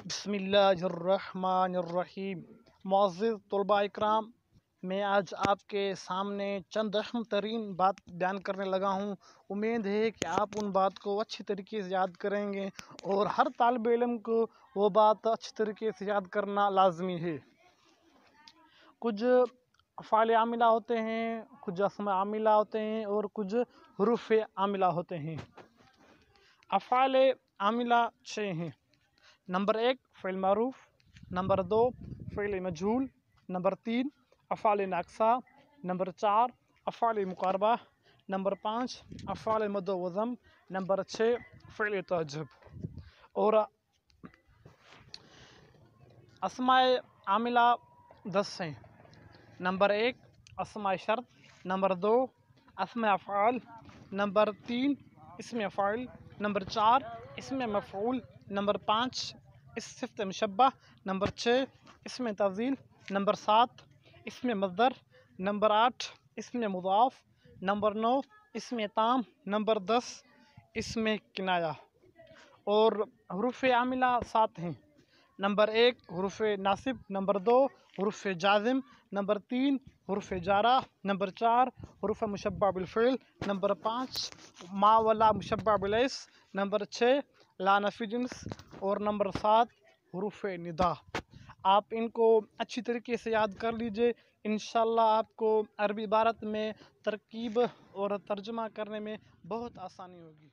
بسم اللہ الرحمن الرحیم۔ معزز طلباء اکرام، میں آج آپ کے سامنے چند اہم ترین بات بیان کرنے لگا ہوں۔ امید ہے کہ آپ ان بات کو اچھی طریقے سے یاد کریں گے، اور ہر طالب علم کو وہ بات اچھی طریقے سے یاد کرنا لازمی ہے۔ کچھ افعال عاملہ ہوتے ہیں، کچھ اسماء عاملہ ہوتے ہیں، اور کچھ حروف عاملہ ہوتے ہیں۔ افعال عاملہ 6 ہیں۔ نمبر 1 فعل معروف، نمبر 2 فعل مجہول، نمبر 3 افعال ناقصہ، نمبر 4 افعال مقاربہ، نمبر 5 افعال مد و ضم، نمبر 6 فعل تعجب۔ اور اسماء عاملہ 10 ہیں۔ نمبر 1 اسماء شرط، نمبر 2 اسماء افعال، نمبر 3 اسم افعال، نمبر 4 اسم مفعول، نمبر 5 صفت مشبہ، نمبر 6 اسم تفضیل، نمبر 7 اسم مصدر، نمبر 8 اسم مضاف، نمبر 9 اسم تام، نمبر 10 اسم کنایہ۔ اور حروف عاملہ 7 ہیں۔ نمبر 1 حروف ناصب، نمبر 2 حروف جازم، نمبر 3 حروف جارہ، نمبر 4 حروف مشبہ بالفعل، نمبر 5 ما ولا مشبہ بلیس، نمبر 6 لا نفی جنس، اور نمبر 7 حروف ندا۔ آپ ان کو اچھی طریقے سے یاد کر لیجئے، انشاءاللہ آپ کو عربی عبارت میں ترکیب اور ترجمہ کرنے میں بہت آسانی ہوگی۔